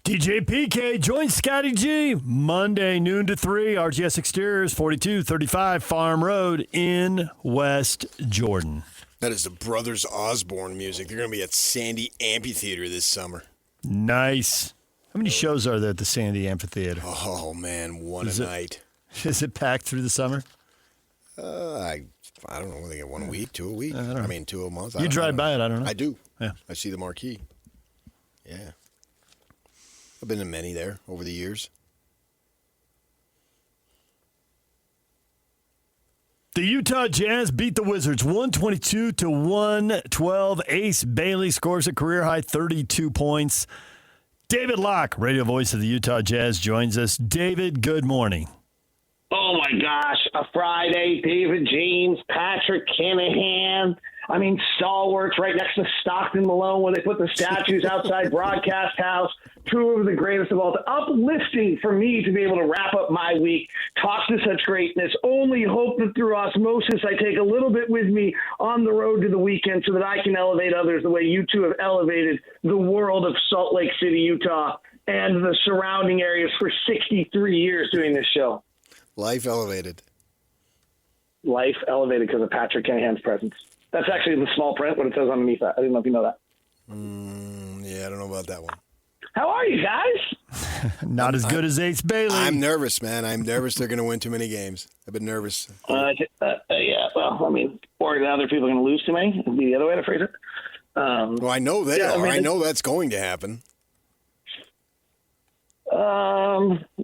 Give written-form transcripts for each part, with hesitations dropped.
DJ PK joins Scotty G Monday noon to 3. RGS Exteriors, 4235 Farm Road in West Jordan. That is the Brothers Osborne music. They're going to be at Sandy Amphitheater this summer. Nice. How many shows are there at the Sandy Amphitheater? Oh, man, one a night. Is it packed through the summer? I don't know. They get 1 week, 2 a week. I mean, 2 a month. You drive by it, I don't know. I do. Yeah. I see the marquee. Yeah. I've been to many there over the years. The Utah Jazz beat the Wizards 122-112. Ace Baile scores a career-high 32 points. David Locke, radio voice of the Utah Jazz, joins us. David, good morning. Oh, my gosh. A Friday, David James, Patrick Kinahan. I mean, stalwarts right next to Stockton Malone where they put the statues outside Broadcast House. Two of the greatest of all time. Uplifting for me to be able to wrap up my week, talk to such greatness. Only hope that through osmosis I take a little bit with me on the road to the weekend so that I can elevate others the way you two have elevated the world of Salt Lake City, Utah, and the surrounding areas for 63 years doing this show. Life elevated. Life elevated because of Patrick Kinahan's presence. That's actually the small print, what it says underneath that. I didn't know if you know that. Yeah, I don't know about that one. How are you guys? Not as good as Ace Baile. I'm nervous, man. I'm nervous they're going to win too many games. I've been nervous. Yeah, well, I mean, or the other people are going to lose to me. Would be the other way to phrase it. Well, I know they are. I know that's going to happen. New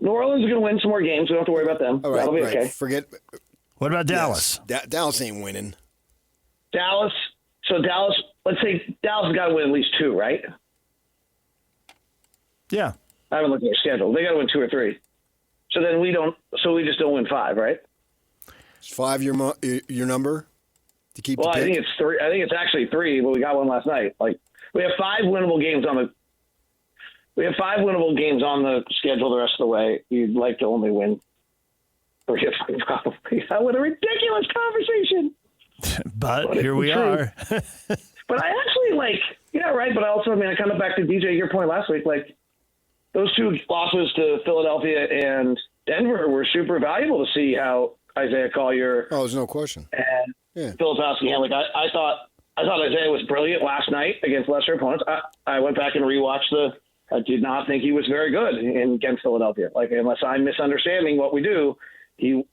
Orleans is going to win some more games. We don't have to worry about them. All right, That'll be right. okay. Forget. What about Dallas? Yes. Dallas ain't winning. Dallas. So Dallas, let's say Dallas has got to win at least 2, right? Yeah. I haven't looked at their schedule. They got to win 2 or 3. So then we just don't win 5, right? Is 5 your number to keep? Well, the I pick? think it's 3. I think it's actually 3, but we got one last night. Like we have 5 winnable games on the. We have 5 winnable games on the schedule the rest of the way. You'd like to only win 3 of them, probably. What a ridiculous conversation. But here we are. But I actually right. But also, I mean, I come back to DJ, your point last week, those 2 losses to Philadelphia and Denver were super valuable to see how Isaiah Collier. Oh, there's no question. And Filipowski handled. I thought Isaiah was brilliant last night against lesser opponents. I went back and rewatched I did not think he was very good against Philadelphia. Unless I'm misunderstanding what we do, he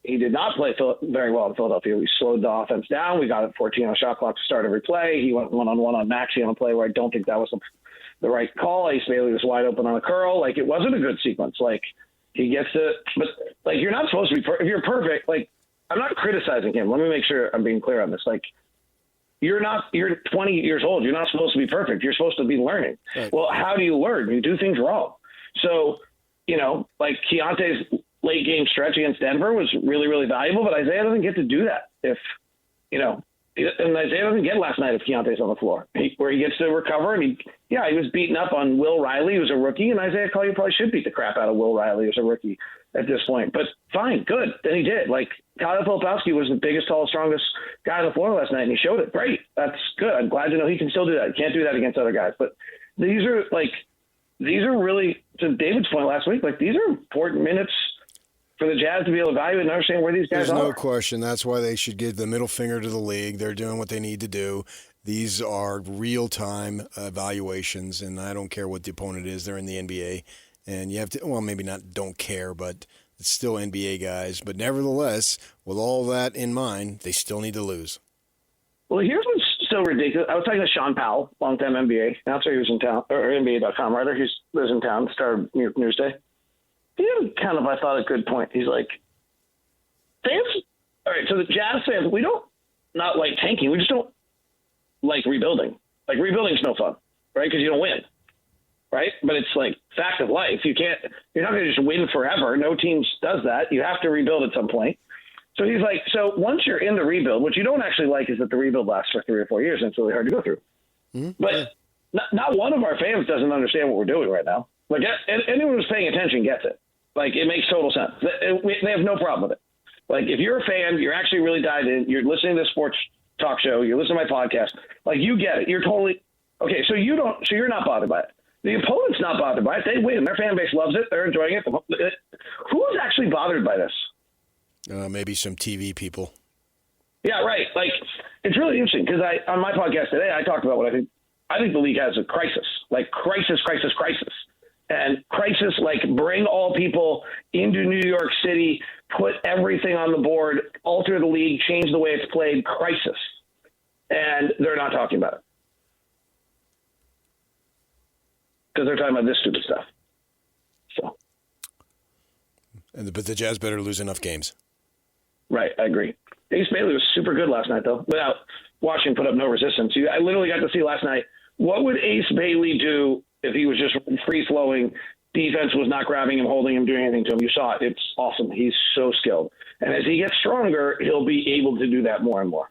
did not play very well in Philadelphia. We slowed the offense down. We got it 14 on a shot clock to start every play. He went one-on-one on Maxey on a play where I don't think that was the right call. Ace Baile was wide open on a curl. It wasn't a good sequence. He gets to – but you're not supposed to be – if you're perfect, I'm not criticizing him. Let me make sure I'm being clear on this. You're 20 years old. You're not supposed to be perfect. You're supposed to be learning. Right. Well, how do you learn? You do things wrong. So, Keontae's late game stretch against Denver was really, really valuable, but Isaiah doesn't get to do that and Isaiah doesn't get last night if Keontae's on the floor, where he gets to recover. And he was beaten up on Will Riley, who's a rookie, and Isaiah Collier probably should beat the crap out of Will Riley, who's a rookie at this point. But fine, good. Then he did. Kyle Filipowski was the biggest, tallest, strongest guy on the floor last night, and he showed it. Great. That's good. I'm glad to know he can still do that. He can't do that against other guys. But these are really, to David's point last week, these are important minutes for the Jazz to be able to evaluate and understand where these guys are. There's no question. That's why they should give the middle finger to the league. They're doing what they need to do. These are real-time evaluations, and I don't care what the opponent is. They're in the NBA. And you have to, well, maybe not don't care, but it's still NBA guys. But nevertheless, with all that in mind, they still need to lose. Well, here's what's so ridiculous. I was talking to Sean Powell, longtime NBA announcer. He was in town, or NBA.com writer. He lives in town, started Newsday. He had kind of, I thought, a good point. He's like, fans, all right, so the Jazz fans, we don't not like tanking. We just don't like rebuilding. Rebuilding's no fun, right? Because you don't win, right? But it's fact of life. You're not going to just win forever. No team does that. You have to rebuild at some point. So he's like, so once you're in the rebuild, what you don't actually like is that the rebuild lasts for 3 or 4 years, and it's really hard to go through. Mm-hmm. But not one of our fans doesn't understand what we're doing right now. Anyone who's paying attention gets it. It makes total sense. They have no problem with it. If you're a fan, you're actually really dived in, you're listening to the sports talk show, you're listening to my podcast, you get it. You're totally okay. So you're not bothered by it. The opponent's not bothered by it. They win. Their fan base loves it. They're enjoying it. Who's actually bothered by this? Maybe some TV people. Yeah, right. Like, it's really interesting because on my podcast today, I talked about what I think. I think the league has a crisis, like crisis. And crisis, like bring all people into New York City, put everything on the board, alter the league, change the way it's played, crisis. And they're not talking about it. Because they're talking about this stupid stuff. So, But the Jazz better lose enough games. Right, I agree. Ace Bailey was super good last night, though, without watching put up no resistance. I literally got to see last night, what would Ace Bailey do if he was just free-flowing, defense was not grabbing him, holding him, doing anything to him? You saw it. It's awesome. He's so skilled. And as he gets stronger, he'll be able to do that more and more.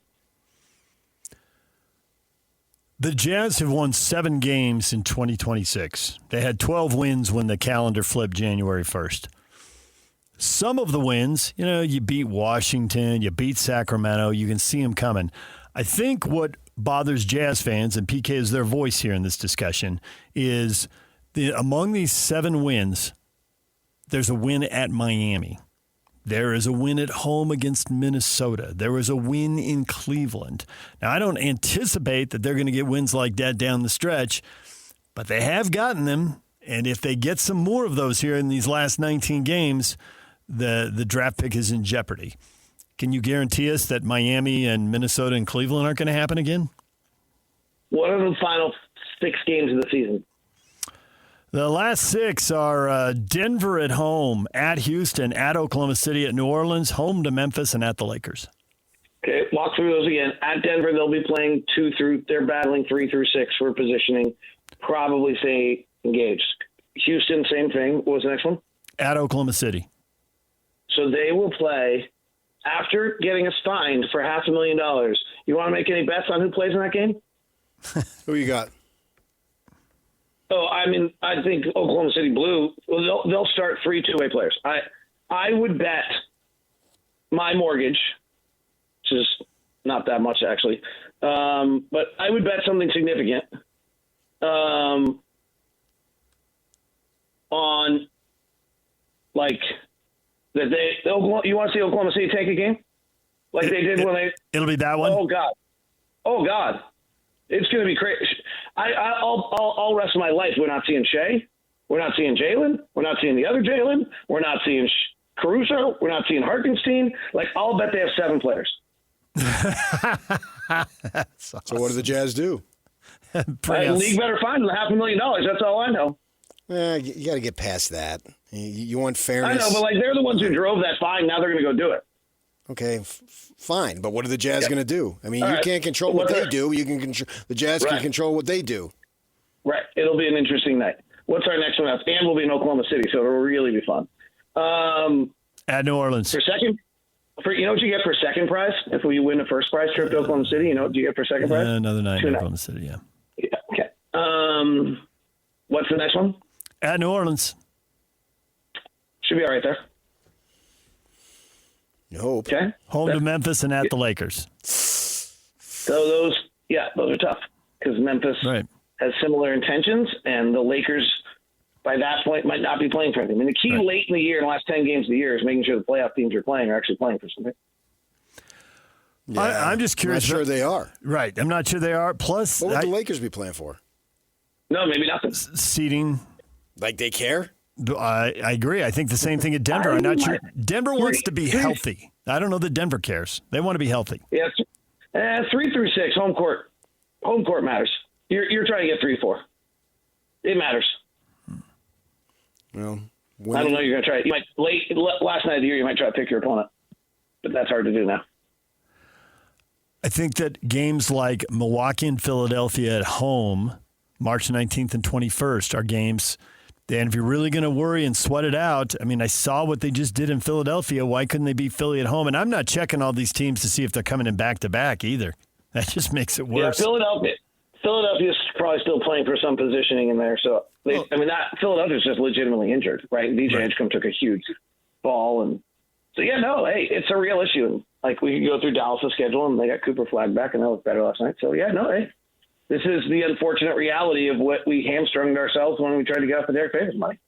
The Jazz have won 7 games in 2026. They had 12 wins when the calendar flipped January 1st. Some of the wins, you beat Washington, you beat Sacramento, you can see them coming. I think what bothers Jazz fans, and PK is their voice here in this discussion, is among these 7 wins, there's a win at Miami. There is a win at home against Minnesota. There was a win in Cleveland. Now, I don't anticipate that they're going to get wins like that down the stretch, but they have gotten them. And if they get some more of those here in these last 19 games, the draft pick is in jeopardy. Can you guarantee us that Miami and Minnesota and Cleveland aren't going to happen again? What are the final 6 games of the season? The last 6 are Denver at home, at Houston, at Oklahoma City, at New Orleans, home to Memphis, and at the Lakers. Okay, walk through those again. At Denver, they'll be playing 2 through. They're battling 3 through 6 for positioning. Probably say engaged. Houston, same thing. What was the next one? At Oklahoma City. So they will play after getting us fined for $500,000. You want to make any bets on who plays in that game? Who you got? Oh, I mean, I think Oklahoma City Blue, they'll start 3 two-way players. I would bet my mortgage, which is not that much actually, but I would bet something significant on like that you want to see Oklahoma City take a game like they did when they. It'll be that one. Oh God. It's going to be crazy. I'll rest my life. We're not seeing Shea. We're not seeing Jalen. We're not seeing the other Jalen. We're not seeing Caruso. We're not seeing Hartenstein. Like, I'll bet they have 7 players. That's awesome. So what do the Jazz do? The league better find them $500,000. That's all I know. You got to get past that. You want fairness. I know, but like they're the ones who drove that fine. Now they're going to go do it. Okay, fine, but what are the Jazz going to do? I mean, you can't control what they do. You can control the Jazz can control what they do. Right. It'll be an interesting night. What's our next one up? And we'll be in Oklahoma City, so it'll really be fun. At New Orleans. You know what you get for second prize if we win the first prize trip to Oklahoma City? You know what you get for second prize? Another night in Oklahoma City. Yeah. Okay. What's the next one? At New Orleans. Should be all right there. You hope. Okay. Home to Memphis and at the Lakers. So those are tough because Memphis has similar intentions, and the Lakers, by that point, might not be playing for anything. I mean, the key late in the year, in the last 10 games of the year, is making sure the playoff teams you're playing are actually playing for something. Yeah, I'm just curious. I'm not sure they are. Right. I'm not sure they are. Plus, what would the Lakers be playing for? No, maybe nothing. Seeding. Like they care? I agree. I think the same thing at Denver. I'm not sure. Denver wants to be healthy. I don't know that Denver cares. They want to be healthy. Yeah, 3 through 6, home court matters. You're trying to get 3-4. It matters. Well, I don't know. You're going to try. You might last night of the year. You might try to pick your opponent, but that's hard to do now. I think that games like Milwaukee and Philadelphia at home, March 19th and 21st, are games. And if you're really going to worry and sweat it out, I mean, I saw what they just did in Philadelphia. Why couldn't they beat Philly at home? And I'm not checking all these teams to see if they're coming in back-to-back either. That just makes it worse. Yeah, Philadelphia's probably still playing for some positioning in there. So, Philadelphia's just legitimately injured, right? DJ Edgecombe took a huge fall. And so, it's a real issue. And, we could go through Dallas' schedule, and they got Cooper Flagg back, and that looked better last night. So, This is the unfortunate reality of what we hamstrung ourselves when we tried to get off the Derek Favors money.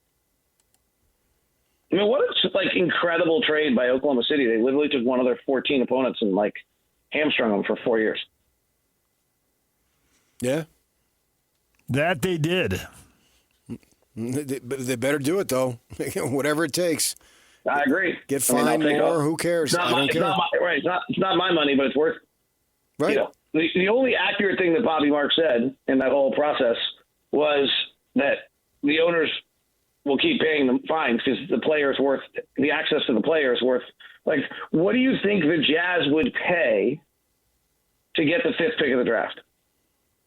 I mean, what a incredible trade by Oklahoma City. They literally took one of their 14 opponents and hamstrung them for 4 years. Yeah. That they did. But they better do it, though. Whatever it takes. I agree. Get fined more. Who cares? I don't care. It's not my money, but it's worth it. Right. The only accurate thing that Bobby Marks said in that whole process was that the owners will keep paying them fines because the access to the player is worth. What do you think the Jazz would pay to get the 5th pick of the draft?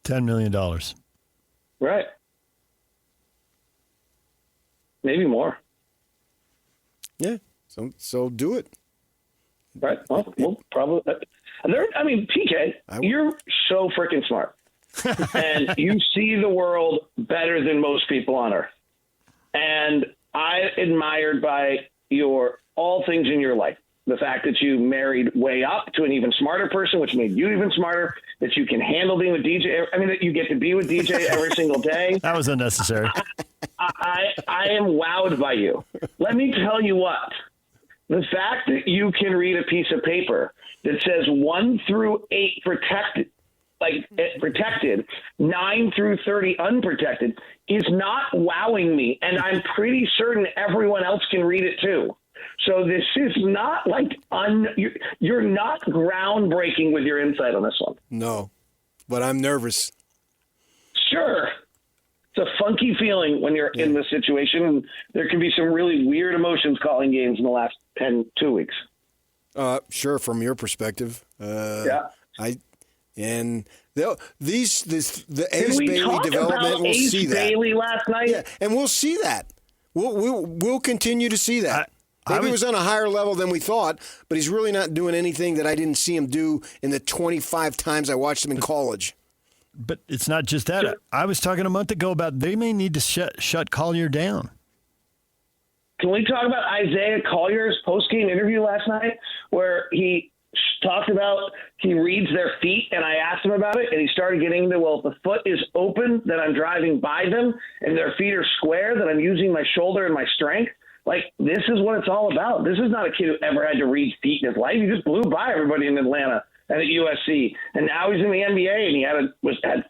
$10 million. Right. Maybe more. Yeah. So do it. Right. Well, we'll probably. PK, you're so freaking smart, and you see the world better than most people on Earth. And I admired by all things in your life. The fact that you married way up to an even smarter person, which made you even smarter, that you can handle being with DJ. That you get to be with DJ every single day. That was unnecessary. I am wowed by you. Let me tell you what. The fact that you can read a piece of paper that says 1 through 8 protected, protected, 9 through 30 unprotected, is not wowing me. And I'm pretty certain everyone else can read it too. So this is not you're not groundbreaking with your insight on this one. No, but I'm nervous. Sure. It's a funky feeling when you're in this situation, and there can be some really weird emotions calling games in the last 2 weeks. Sure, from your perspective. Yeah. The Ace Bailey development, we'll see that. Bailey last night? Yeah, and we'll see that. We'll continue to see that. Maybe he was on a higher level than we thought, but he's really not doing anything that I didn't see him do in the 25 times I watched him in college. But it's not just that. Sure. I was talking a month ago about they may need to shut Collier down. Can we talk about Isaiah Collier's post-game interview last night where he talked about he reads their feet, and I asked him about it, and he started getting into, if the foot is open, then I'm driving by them, and their feet are square, then I'm using my shoulder and my strength. This is what it's all about. This is not a kid who ever had to read feet in his life. He just blew by everybody in Atlanta and at USC. And now he's in the NBA, and he had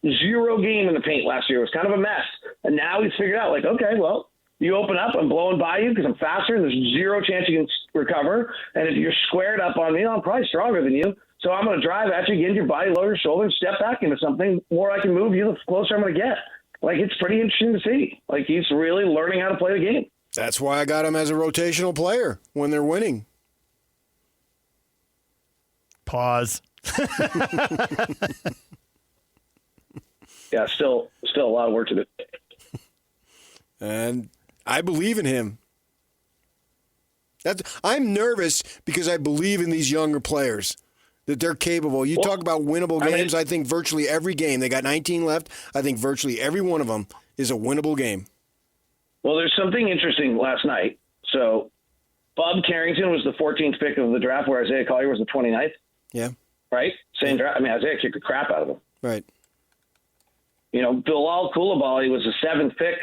0 game in the paint last year. It was kind of a mess. And now he's figured out, okay, well, you open up, I'm blowing by you because I'm faster, and there's 0 chance you can recover. And if you're squared up on me, I'm probably stronger than you. So I'm going to drive at you, get into your body, lower your shoulder, and step back into something. The more I can move you, the closer I'm going to get. It's pretty interesting to see. He's really learning how to play the game. That's why I got him as a rotational player when they're winning. Pause. Yeah, still a lot of work to do. And I believe in him. I'm nervous because I believe in these younger players, that they're capable. You talk about winnable games. I think virtually every game, they got 19 left. I think virtually every one of them is a winnable game. Well, there's something interesting last night. So Bob Carrington was the 14th pick of the draft, where Isaiah Collier was the 29th. Yeah. Right? Same draft. Isaiah kicked the crap out of him. Right. Bilal Coulibaly was the 7th pick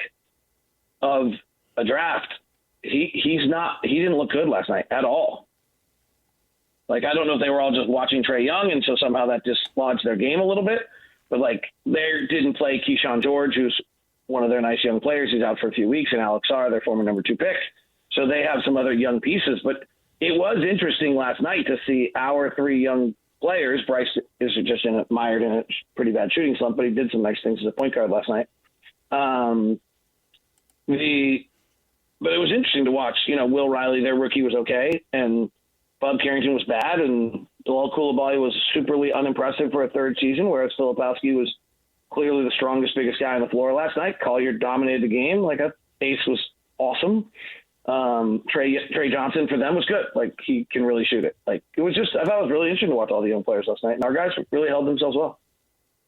of a draft. He didn't look good last night at all. I don't know if they were all just watching Trae Young, and so somehow that dislodged their game a little bit. But they didn't play Keyshawn George, who's one of their nice young players. He's out for a few weeks, and Alex Sarr, their former number 2 pick. So they have some other young pieces. But it was interesting last night to see our 3 young players. Bryce is just mired in a pretty bad shooting slump, but he did some nice things as a point guard last night. But it was interesting to watch. Will Riley, their rookie, was okay, and Bob Carrington was bad, and Bilal Coulibaly was superly unimpressive for a 3rd season, whereas Filipowski was clearly the strongest, biggest guy on the floor last night. Collier dominated the game. Ace was awesome. Trey Johnson for them was good. He can really shoot it. It was just, I thought it was really interesting to watch all the young players last night, and our guys really held themselves well.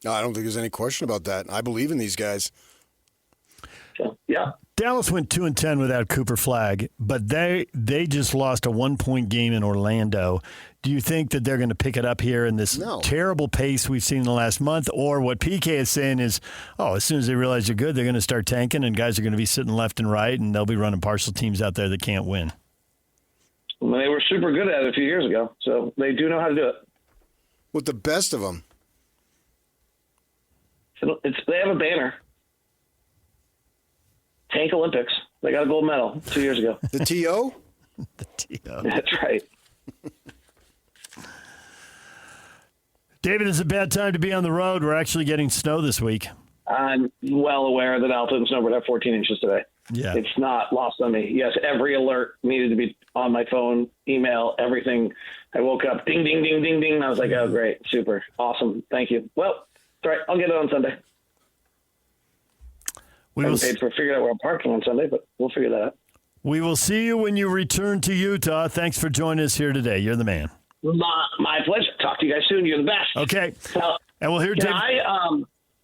No, I don't think there's any question about that. I believe in these guys. So, yeah. Dallas went 2-10 without Cooper Flagg, but they just lost a 1-point game in Orlando. Do you think that they're going to pick it up here in this terrible pace we've seen in the last month? Or what PK is saying is, as soon as they realize they're good, they're going to start tanking, and guys are going to be sitting left and right, and they'll be running partial teams out there that can't win? Well, they were super good at it a few years ago, so they do know how to do it. With the best of them. They have a banner. Tank Olympics. They got a gold medal 2 years ago. The TO? The TO. That's right. David, it's a bad time to be on the road. We're actually getting snow this week. I'm well aware that Alton and Snowbird have 14 inches today. Yeah. It's not lost on me. Yes, every alert needed to be on my phone, email, everything. I woke up, ding, ding, ding, ding, ding. And I was like, oh, great, super, awesome, thank you. Well, it's all right. I'll get it on Sunday. I haven't paid for figuring out where I'm parking on Sunday, but we'll figure that out. We will see you when you return to Utah. Thanks for joining us here today. You're the man. My pleasure. Talk to you guys soon. You're the best. Okay. And we'll hear David.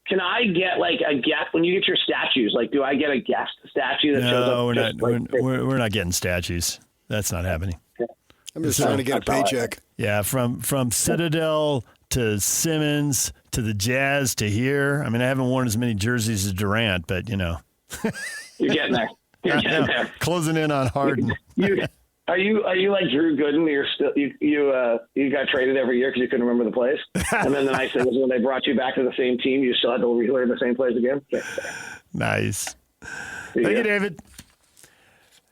Can I get like a guest when you get your statues? Like, do I get a guest statue that shows up? No, we're not getting statues. That's not happening. Okay. I'm just trying to get a paycheck. Yeah, from Citadel to Simmons to the Jazz to here. I mean, I haven't worn as many jerseys as Durant, but you're getting there. You're getting there. Closing in on Harden. Are you like Drew Gooden? You're still you got traded every year because you couldn't remember the plays, and then the nice thing was when they brought you back to the same team, you still had to relearn the same plays again. Nice. Thank you, David.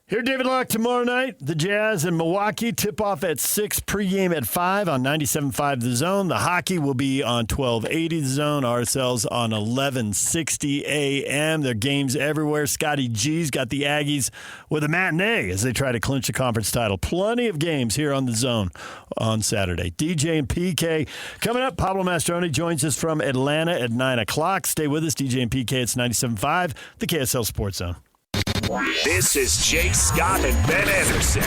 Here, David Locke, tomorrow night, the Jazz in Milwaukee. Tip-off at 6, pregame at 5 on 97.5 The Zone. The hockey will be on 1280 The Zone. RSL's on 1160 a.m. There are games everywhere. Scotty G's got the Aggies with a matinee as they try to clinch a conference title. Plenty of games here on The Zone on Saturday. DJ and PK coming up. Pablo Mastroni joins us from Atlanta at 9 o'clock. Stay with us, DJ and PK. It's 97.5, the KSL Sports Zone. This is Jake Scott and Ben Anderson.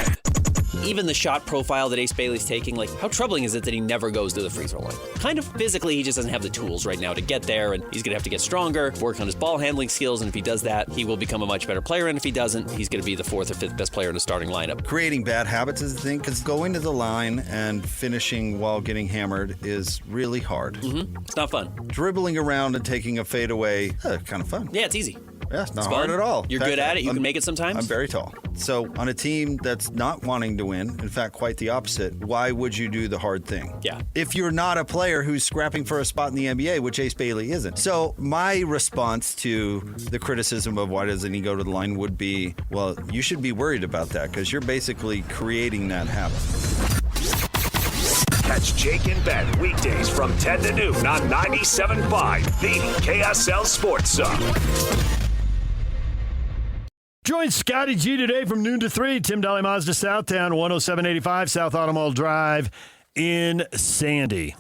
Even the shot profile that Ace Baile's taking, like, how troubling is it that he never goes to the free throw line? Kind of physically, he just doesn't have the tools right now to get there, and he's going to have to get stronger, work on his ball handling skills, and if he does that, he will become a much better player, and if he doesn't, he's going to be the 4th or 5th best player in the starting lineup. Creating bad habits is the thing, because going to the line and finishing while getting hammered is really hard. Mm-hmm. It's not fun. Dribbling around and taking a fadeaway, kind of fun. Yeah, it's easy. Yeah, it's not hard at all. You're good at it. You can make it sometimes. I'm very tall. So on a team that's not wanting to win, in fact, quite the opposite, why would you do the hard thing? Yeah. If you're not a player who's scrapping for a spot in the NBA, which Ace Baile isn't. So my response to the criticism of why doesn't he go to the line would be, well, you should be worried about that because you're basically creating that habit. Catch Jake and Ben weekdays from 10 to noon on 97.5, the KSL Sports Zone. Join Scotty G today from noon to 3. Tim Daly Mazda Southtown, 10785 South Automall Drive in Sandy.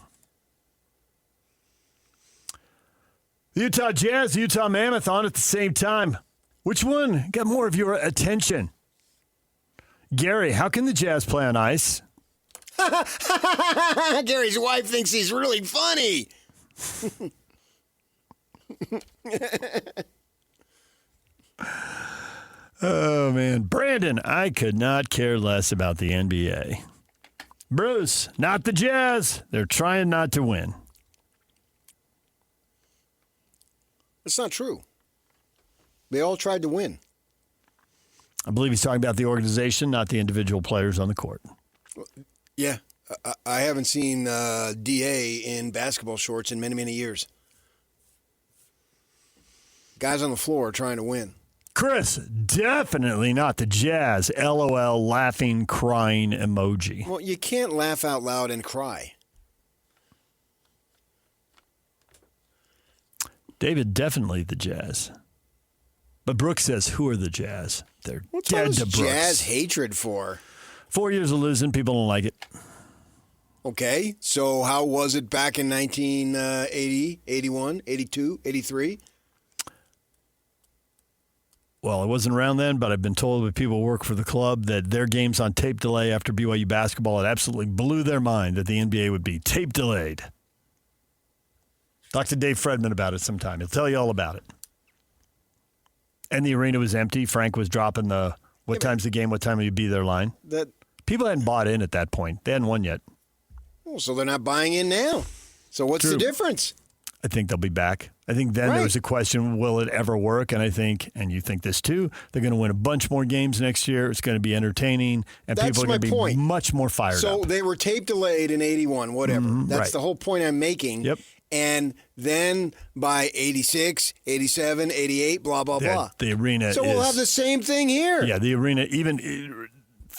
The Utah Jazz, the Utah Mammoth on at the same time. Which one got more of your attention? Gary, how can the Jazz play on ice? Gary's wife thinks he's really funny. Oh, man. Brandon, I could not care less about the NBA. Bruce, not the Jazz. They're trying not to win. That's not true. They all tried to win. I believe he's talking about the organization, not the individual players on the court. Yeah. I haven't seen DA in basketball shorts in many, many years. Guys on the floor are trying to win. Chris, definitely not the Jazz. LOL, laughing, crying emoji. Well, you can't laugh out loud and cry. David, definitely the Jazz. But Brooks says, who are the Jazz? They're What's dead all to this Brooks. Jazz hatred for? 4 years of losing, people don't like it. Okay, so how was it back in 1980, 81, 82, 83? Well, I wasn't around then, but I've been told by people who work for the club that their games on tape delay after BYU basketball, it absolutely blew their mind that the NBA would be tape delayed. Talk to Dave Fredman about it sometime. He'll tell you all about it. And the arena was empty. Frank was dropping the what time's the game, what time will you be there line. People hadn't bought in at that point. They hadn't won yet. Well, so they're not buying in now. So what's the difference? I think they'll be back. I think then there was a question, will it ever work? And I think, and you think this too, they're going to win a bunch more games next year. It's going to be entertaining, and people are going to be much more fired up. So they were tape delayed in 81, whatever. That's the whole point I'm making. Yep. And then by 86, 87, 88, blah, blah, blah. The arena So we'll have the same thing here. Yeah, the arena,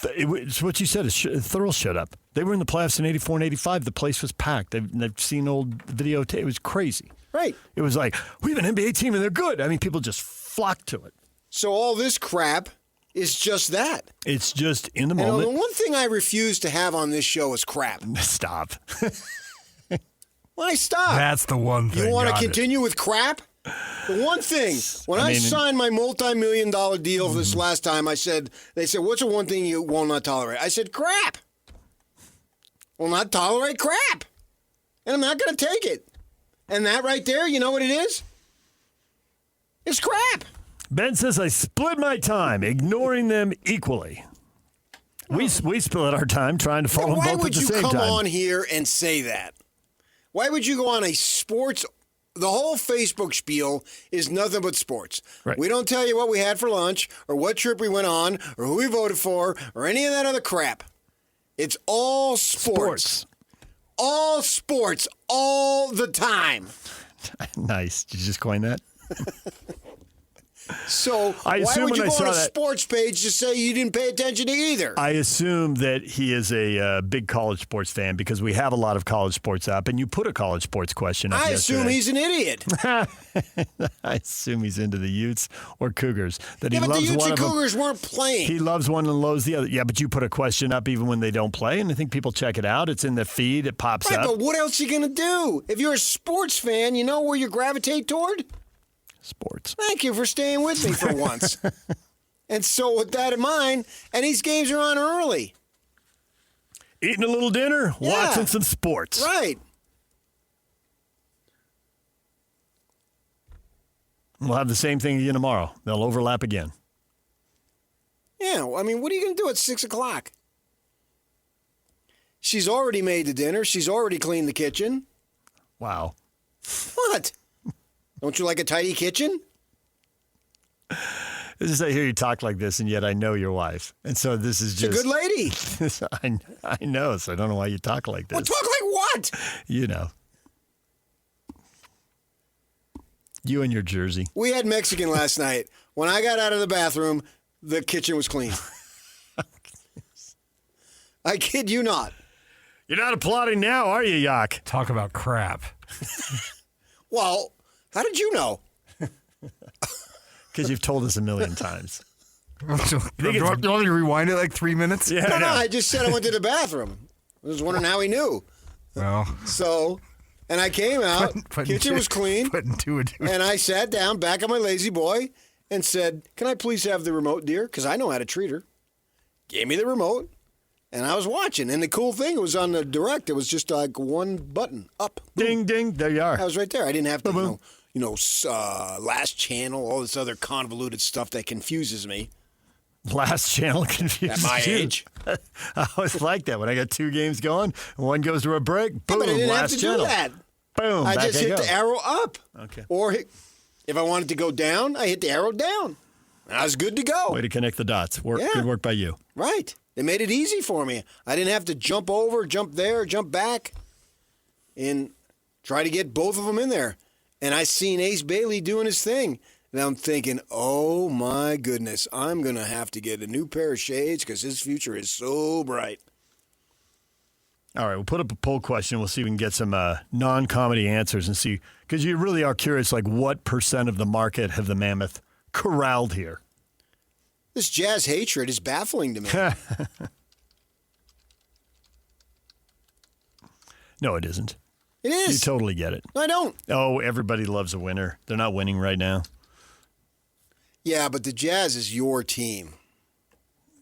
it's what you said, Thurl shut up. They were in the playoffs in 84 and 85. The place was packed. They've seen old videotape. It was crazy. Right. It was like, we have an NBA team and they're good. I mean, people just flocked to it. So all this crap is just that. It's just in the moment. And the one thing I refuse to have on this show is crap. Stop. Why stop? That's the one thing. You want to continue with crap? The one thing, when I signed my multi-million-dollar deal this last time, they said, what's the one thing you will not tolerate? I said, crap. Will not tolerate crap. And I'm not going to take it. And that right there, you know what it is? It's crap. Ben says, I split my time, ignoring them equally. We split our time trying to follow them both at the same time. Why would you come on here and say that? Why would you go on a sports... The whole Facebook spiel is nothing but sports. Right. We don't tell you what we had for lunch or what trip we went on or who we voted for or any of that other crap. It's all sports. All sports, all the time. Nice. Did you just coin that? So why would you go on a sports page to say you didn't pay attention to either? I assume that he is a big college sports fan because we have a lot of college sports up, and you put a college sports question up assume he's an idiot. I assume he's into the Utes or Cougars. That he but loves the Utes one and of them. Cougars weren't playing. He loves one and loathes the other. Yeah, but you put a question up even when they don't play, and I think people check it out. It's in the feed. It pops up. But what else are you going to do? If you're a sports fan, you know where you gravitate toward? Sports. Thank you for staying with me for once. And so with that in mind, and these games are on early. Eating a little dinner, watching some sports. Right. We'll have the same thing again tomorrow. They'll overlap again. Yeah, I mean, what are you going to do at 6 o'clock? She's already made the dinner. She's already cleaned the kitchen. Wow. What? Don't you like a tidy kitchen? This is I hear you talk like this, and yet I know your wife. And so this is just... She's a good lady. I know, so I don't know why you talk like this. Well, talk like what? You know. You and your jersey. We had Mexican last night. When I got out of the bathroom, the kitchen was clean. I kid you not. You're not applauding now, are you, Yak? Talk about crap. Well, how did you know? Because you've told us a million times. Do you want me to rewind it like 3 minutes? Yeah, No, I just said I went to the bathroom. I was wondering how he knew. Well, So, and I came out, kitchen was clean, Putting two and two. and I sat down back on my lazy boy and said, "Can I please have the remote, dear? Because I know how to treat her." Gave me the remote, and I was watching. And the cool thing, it was on the direct. It was just like one button, up. Ding, ding, there you are. I was right there. I didn't have to, last channel, all this other convoluted stuff that confuses me. Last channel confuses At my you. age. I always like that. When I got two games going, and one goes to a break, boom, But I didn't have last to channel. do that. Boom, I back just hit go. the arrow up. Okay. Or if I wanted to go down, I hit the arrow down. And I was good to go. Way to connect the dots. Yeah. Good work by you. Right. They made it easy for me. I didn't have to jump over, jump there, jump back, and try to get both of them in there. And I seen Ace Baile doing his thing. And I'm thinking, oh my goodness, I'm going to have to get a new pair of shades because his future is so bright. All right, we'll put up a poll question. We'll see if we can get some non-comedy answers and see, because you really are curious, like what % of the market have the Mammoth corralled here? This Jazz hatred is baffling to me. No, it isn't. It You is. totally get it. I don't. Oh, everybody loves a winner. They're not winning right now, Yeah, but the Jazz is your team.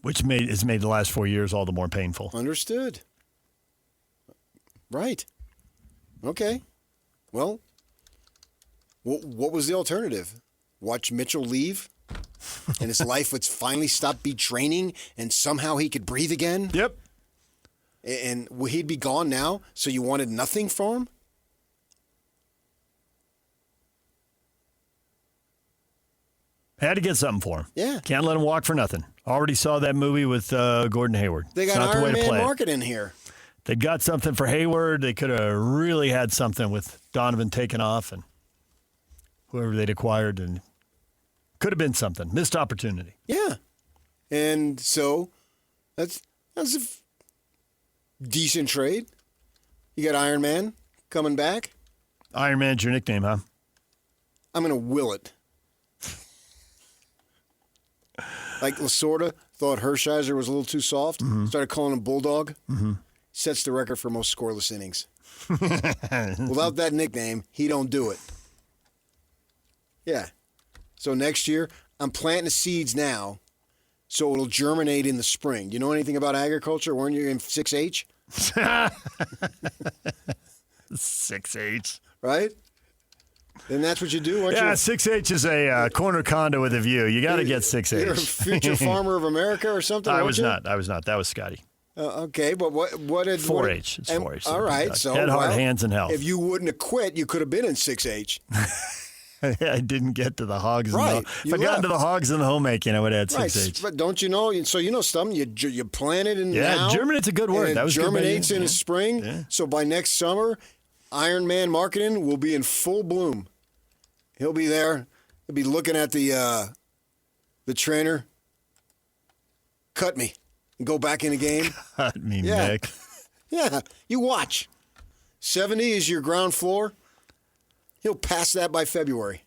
which has made the last 4 years all the more painful. Understood. Right. Okay. Well, what was the alternative? Watch Mitchell leave? and his life would finally stop be draining, and somehow he could breathe again? Yep. And he'd be gone now, so you wanted nothing from him? Had to get something for him. Yeah. Can't let him walk for nothing. Already saw that movie with Gordon Hayward. They It's got not the way Iron to Man play it. market in here. They got something for Hayward. They could have really had something with Donovan taken off and whoever they'd acquired, and could have been something. Missed opportunity. Yeah. And so that's a decent trade. You got Iron Man coming back. Iron Man's your nickname, huh? I'm going to will it. Like Lasorda thought Hershiser was a little too soft. Started calling him Bulldog. Sets the record for most scoreless innings. Without that nickname, he don't do it. Yeah. So next year, I'm planting the seeds now, so it'll germinate in the spring. You know anything about agriculture? Weren't you in 6-H? 6H. Right? And that's what you do, aren't Yeah, you? 6H is a corner condo with a view. You got to get 6H. You're a future farmer of America or something? I weren't was you? not. I was not. That was Scotty. Okay, but what did 4-H. It's and- 4-H. All right, so Head, heart, hands, and health. If you wouldn't have quit, you could have been in 6-H. I didn't get to the hogs. Right, And if you I got into the left. hogs and the homemaking, I would have had Right, 6H. but don't you know? So you know something. You plant it in Yeah, now. germinate's a good word. And That was good by you. germinates in Yeah. the spring. Yeah. So by next summer, Iron Man marketing will be in full bloom. He'll be there. He'll be looking at the trainer. Cut me and go back in the game. Cut me, Yeah. Nick. Yeah, you watch. 70 is your ground floor. He'll pass that by February.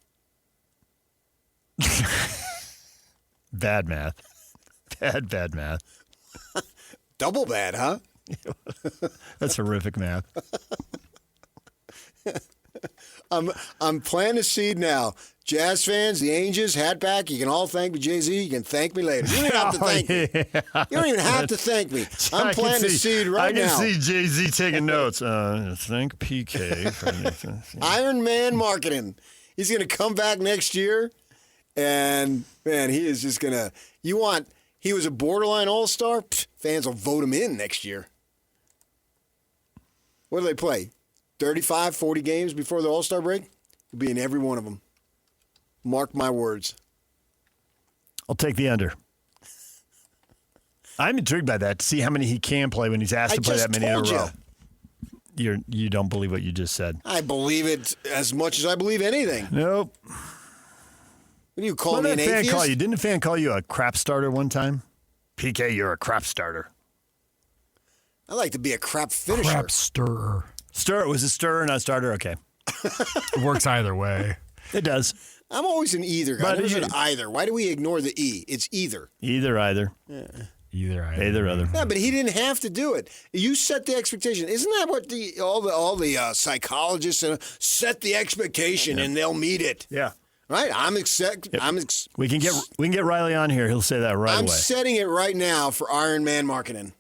Bad math. Bad math. Double bad, huh? That's horrific math. I'm planting a seed now. Jazz fans, the Angels, Hatback, you can all thank me. Jay-Z, you can thank me later. You don't even have to thank me. You don't even have to thank me. I'm planting a seed right now. I can see Jay-Z taking notes. Thank PK for anything. Iron Man marketing. He's going to come back next year, and, man, he is just going to – he was a borderline all-star? Pfft, fans will vote him in next year. What do they play? 35, 40 games before the all-star break? He'll be in every one of them. Mark my words. I'll take the under. I'm intrigued by that to see how many he can play when he's asked to play that many in a row. You don't believe what you just said. I believe it as much as I believe anything. Nope. What do you call What me, did an a fan atheist? call you? Didn't a fan call you a crap starter one time? PK, you're a crap starter. I like to be a crap finisher. Crap stirrer. Stir. Was it stirrer, not starter? Okay. It works either way. It does. I'm always an either guy. But I never you- said either. Why do we ignore the E? It's either. Either. Either Other. Yeah, but he didn't have to do it. You set the expectation. Isn't that what all the psychologists set the expectation and they'll meet it? Yeah. Right? We can get Riley on here. He'll say that right I'm away. setting it right now for Iron Man marketing.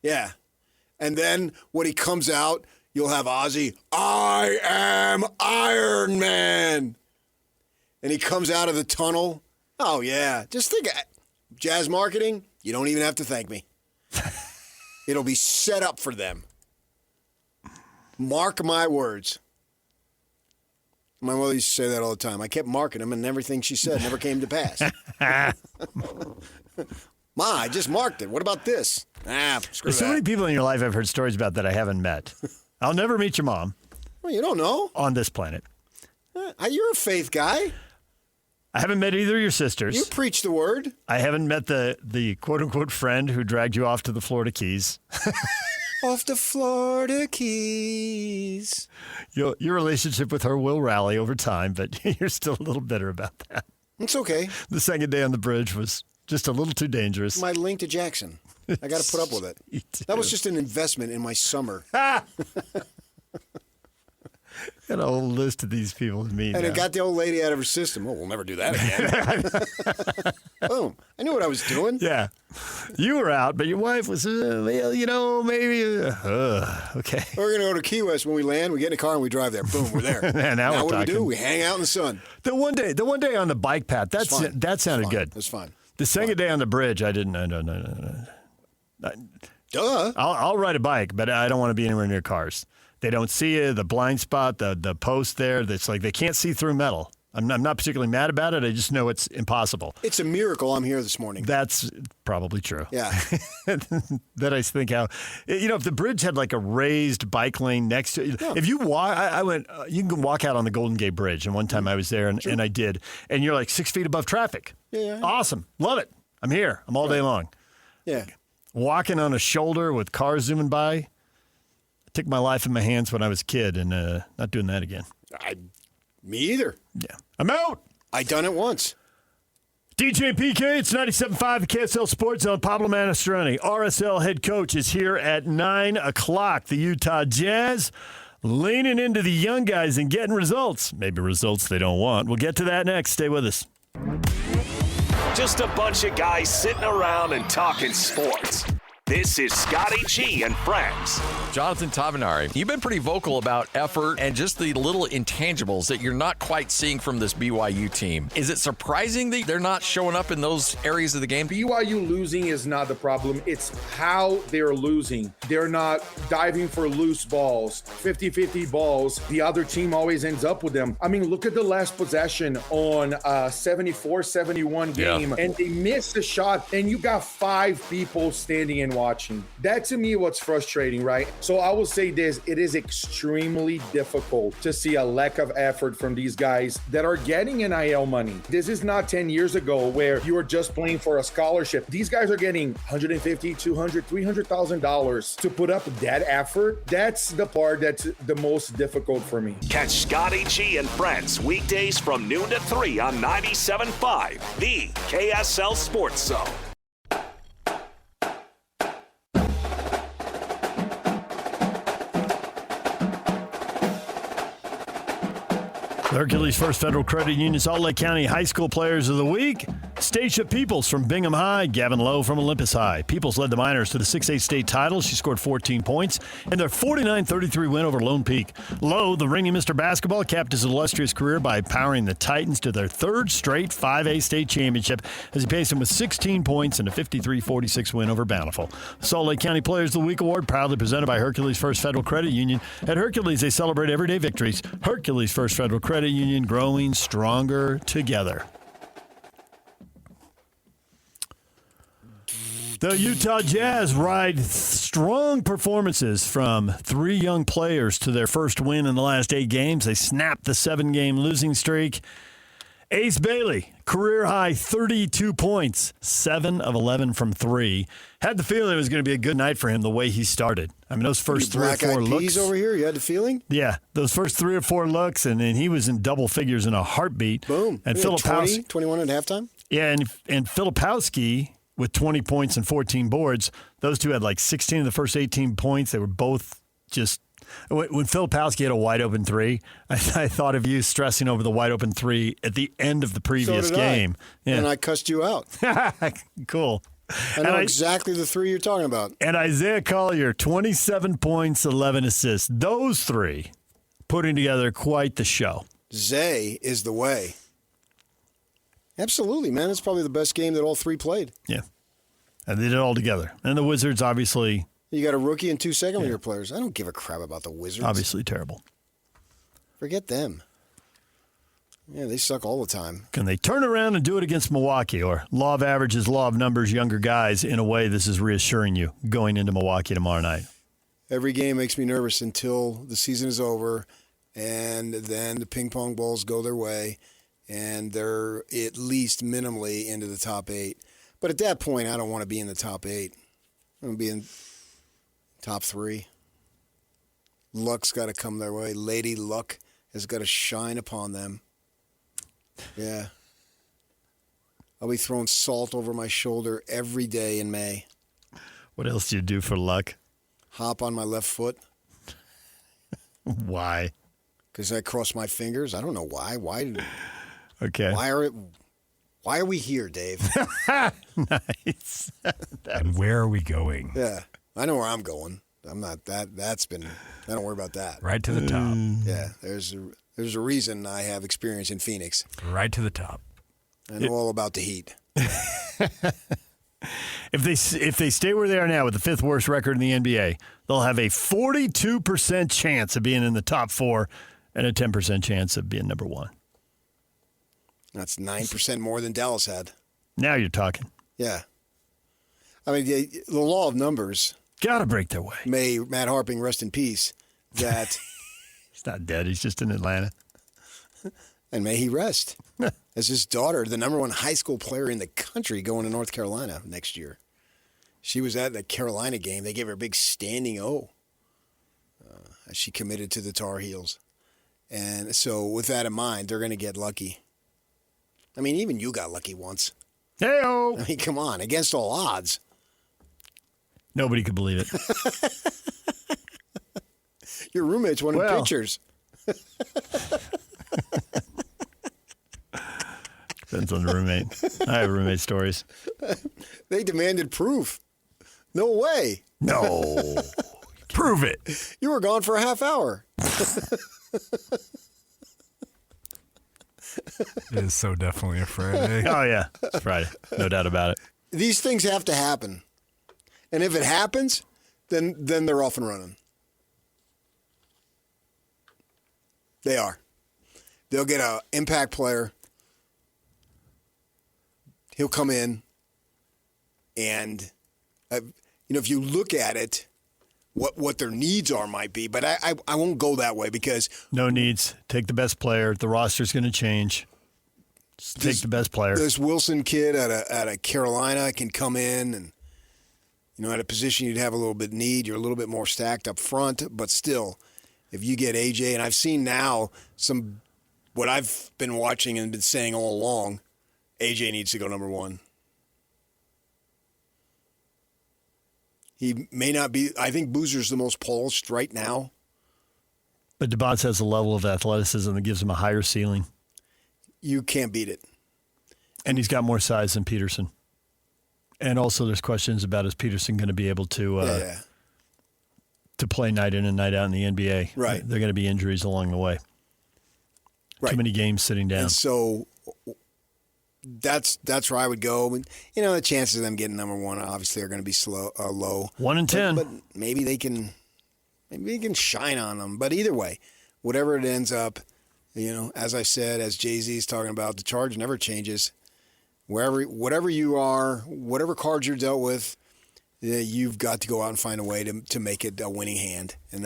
Yeah. And then when he comes out, you'll have Ozzy, I am Iron Man. And he comes out of the tunnel. Oh, yeah. Just think, Jazz marketing, you don't even have to thank me. It'll be set up for them. Mark my words. My mother used to say that all the time. I kept marking them, and everything she said never came to pass. Ma, I just marked it. What about this? Screw There's so that. many people in your life I've heard stories about that I haven't met. I'll never meet your mom Well, you don't know. on this planet. You're a faith guy. I haven't met either of your sisters. You preach the word. I haven't met the quote-unquote friend who dragged you off to the Florida Keys. Off the Florida Keys. Your relationship with her will rally over time, but you're still a little bitter about that. It's okay. The second day on the bridge was just a little too dangerous. My link to Jackson. I got to put up with it. You do. That was just an investment in my summer. Got a whole list of these people to meet. And now. it got the old lady out of her system. Oh, we'll never do that again. Boom. I knew what I was doing. Yeah. You were out, but your wife was, well, maybe. Okay. We're going to go to Key West when we land. We get in a car and we drive there. Boom, we're there. And now we're what talking. do we do? We hang out in the sun. The one day on the bike path, that sounded good. That's fine. The second day on the bridge, I didn't. No. Duh. I'll ride a bike, but I don't want to be anywhere near cars. They don't see you. The blind spot, the post there. That's like they can't see through metal. I'm not particularly mad about it. I just know it's impossible. It's a miracle I'm here this morning. That's probably true. Yeah. That I think how, if the bridge had like a raised bike lane next to it. If you walk, I went, you can walk out on the Golden Gate Bridge. And one time I was there and I did. And you're like 6 feet above traffic. Yeah. Awesome. Love it. I'm here. I'm all day long. Yeah. Walking on a shoulder with cars zooming by. I took my life in my hands when I was a kid and not doing that again. Me either. Yeah. I'm out. I done it once. DJ PK, it's 97.5, the KSL Sports Zone. Pablo Manestrone, RSL head coach, is here at 9 o'clock. The Utah Jazz leaning into the young guys and getting results. Maybe results they don't want. We'll get to that next. Stay with us. Just a bunch of guys sitting around and talking sports. This is Scotty G and Friends. Jonathan Tavenari, you've been pretty vocal about effort and just the little intangibles that you're not quite seeing from this BYU team. Is it surprising that they're not showing up in those areas of the game? BYU losing is not the problem. It's how they're losing. They're not diving for loose balls, 50-50 balls. The other team always ends up with them. I mean, look at the last possession on a 74-71 game, and they missed the shot, and you got 5 people standing and watching. That to me what's frustrating, right? So I will say this, it is extremely difficult to see a lack of effort from these guys that are getting NIL money. This is not 10 years ago where you were just playing for a scholarship. These guys are getting $150, $200, $300,000 to put up that effort. That's the part that's the most difficult for me. Catch Scotty G and Friends weekdays from noon to 3 on 97.5, the KSL Sports Zone. Hercules First Federal Credit Union Salt Lake County High School Players of the Week. Stacia Peoples from Bingham High, Gavin Lowe from Olympus High. Peoples led the Miners to the 6A state title. She scored 14 points in their 49-33 win over Lone Peak. Lowe, the reigning Mr. Basketball, capped his illustrious career by powering the Titans to their third straight 5A state championship as he paced them with 16 points in a 53-46 win over Bountiful. The Salt Lake County Players of the Week award proudly presented by Hercules First Federal Credit Union. At Hercules, they celebrate everyday victories. Hercules First Federal Credit Union, growing stronger together. The Utah Jazz ride strong performances from 3 young players to their first win in the last 8 games. They snapped the 7-game losing streak. Ace Baile, career-high 32 points, 7 of 11 from 3. Had the feeling it was going to be a good night for him the way he started. I mean, those first 3 or 4 looks. over here, you had the feeling? Yeah, those first 3 or 4 looks, and then he was in double figures in a heartbeat. Boom. And Filipowski, 21 at halftime? Yeah, and Filipowski with 20 points and 14 boards. Those two had like 16 of the first 18 points. They were both just – when Filipowski had a wide-open 3, I thought of you stressing over the wide-open 3 at the end of the previous game. Yeah. And I cussed you out. Cool. I know exactly the 3 you're talking about. And Isaiah Collier, 27 points, 11 assists. Those 3 putting together quite the show. Zay is the way. Absolutely, man. It's probably the best game that all 3 played. Yeah. And they did it all together. And the Wizards, obviously. You got a rookie and 2 second-year players. I don't give a crap about the Wizards. Obviously terrible. Forget them. Yeah, they suck all the time. Can they turn around and do it against Milwaukee? Or law of averages, law of numbers, younger guys, in a way this is reassuring you going into Milwaukee tomorrow night? Every game makes me nervous until the season is over, and then the ping pong balls go their way, and they're at least minimally into the top 8. But at that point, I don't want to be in the top 8. I want to be in top 3. Luck's got to come their way. Lady Luck has got to shine upon them. Yeah. I'll be throwing salt over my shoulder every day in May. What else do you do for Luck? Hop on my left foot. Why? Because I cross my fingers. I don't know why. Why? Okay. Why are it? Why are we here, Dave? Nice. And where are we going? Yeah, I know where I'm going. I'm not that. That's been. I don't worry about that. Right to the top. Yeah, there's a reason I have experience in Phoenix. Right to the top. I know all about the heat. If they stay where they are now with the fifth worst record in the NBA, they'll have a 42% chance of being in the top 4 and a 10% chance of being number 1. That's 9% more than Dallas had. Now you're talking. Yeah. I mean, the law of numbers. Got to break their way. May Matt Harping rest in peace. That He's not dead. He's just in Atlanta. and may he rest. As his daughter, the number 1 high school player in the country, going to North Carolina next year. She was at the Carolina game. They gave her a big standing O as she committed to the Tar Heels. And so with that in mind, they're going to get lucky. I mean, even you got lucky once. Hey-o. I mean, come on, against all odds. Nobody could believe it. Your roommates wanted pictures. Depends on the roommate. I have roommate stories. They demanded proof. No way. No. Prove it. You were gone for a half hour. It is so definitely a Friday. Oh, yeah. It's Friday. No doubt about it. These things have to happen. And if it happens, then they're off and running. They are. They'll get an impact player. He'll come in, and if you look at it, what their needs might be, but I won't go that way because no needs. Take the best player. The roster's going to change. Just take the best player. This Wilson kid out of Carolina can come in and at a position you'd have a little bit need. You're a little bit more stacked up front, but still, if you get AJ, and I've seen now what I've been watching and been saying all along. AJ needs to go number 1. He may not be. I think Boozer's the most polished right now. But DeBonce has a level of athleticism that gives him a higher ceiling. You can't beat it. And he's got more size than Peterson. And also there's questions about is Peterson going to be able to play night in and night out in the NBA. Right. There are going to be injuries along the way. Right. Too many games sitting down. And so that's where I would go. And, the chances of them getting number 1 obviously are going to be low. 1 in 10. But maybe they can shine on them. But either way, whatever it ends up, as I said, as Jay-Z's talking about, the charge never changes. Whatever you are, whatever cards you're dealt with, you've got to go out and find a way to make it a winning hand. And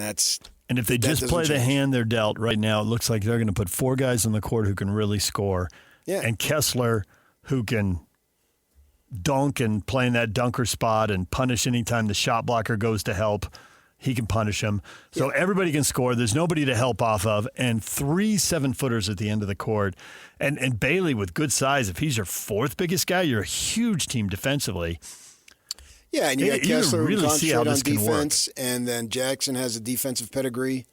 if they just play the hand they're dealt right now, it looks like they're going to put 4 guys on the court who can really score. Yeah. And Kessler, who can dunk and play in that dunker spot and punish anytime the shot blocker goes to help. He can punish him. So everybody can score. There's nobody to help off of. And 3 7-footers at the end of the court. And Baile with good size. If he's your 4th biggest guy, you're a huge team defensively. Yeah, and you got Kessler really who see how concentrated this on can work. defense, and then Jackson has a defensive pedigree.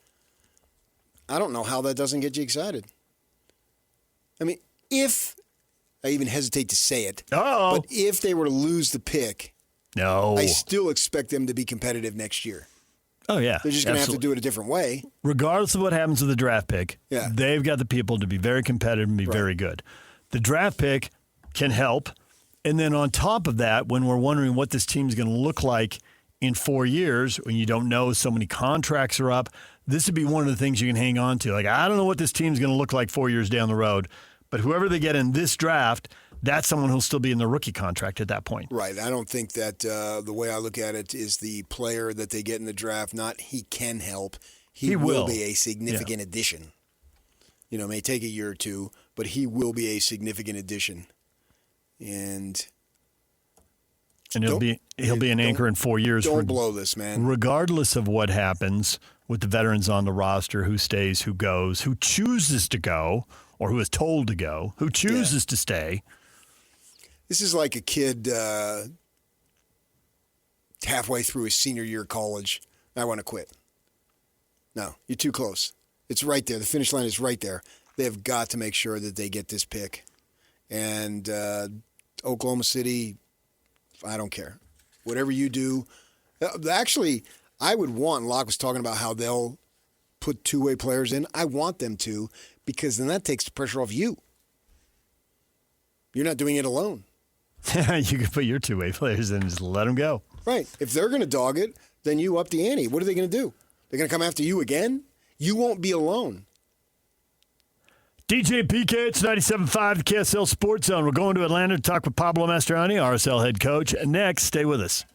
I don't know how that doesn't get you excited. I mean, I even hesitate to say it, but if they were to lose the pick, I still expect them to be competitive next year. Oh, yeah. They're just going to have to do it a different way. Regardless of what happens with the draft pick, they've got the people to be very competitive and be very good. The draft pick can help. And then on top of that, when we're wondering what this team's going to look like in 4 years, when you don't know so many contracts are up, this would be one of the things you can hang on to. Like, I don't know what this team's going to look like 4 years down the road, but whoever they get in this draft, that's someone who'll still be in the rookie contract at that point. Right. I don't think that the way I look at it is the player that they get in the draft, not he can help. He will be a significant addition. It may take a year or two, but he will be a significant addition. And he'll be an anchor in 4 years. Don't blow this, man. Regardless of what happens with the veterans on the roster, who stays, who goes, who chooses to go, or who is told to go, who chooses to stay. This is like a kid halfway through his senior year of college. I want to quit. No, you're too close. It's right there. The finish line is right there. They have got to make sure that they get this pick. And Oklahoma City, I don't care. Whatever you do. Actually, I would want, Locke was talking about how they'll put two-way players in. I want them to, because then that takes the pressure off you. You're not doing it alone. You can put your two-way players in and just let them go. Right. If they're going to dog it, then you up the ante. What are they going to do? They're going to come after you again? You won't be alone. DJ PK, it's 97.5 KSL Sports Zone. We're going to Atlanta to talk with Pablo Mastroianni, RSL head coach. Next, stay with us.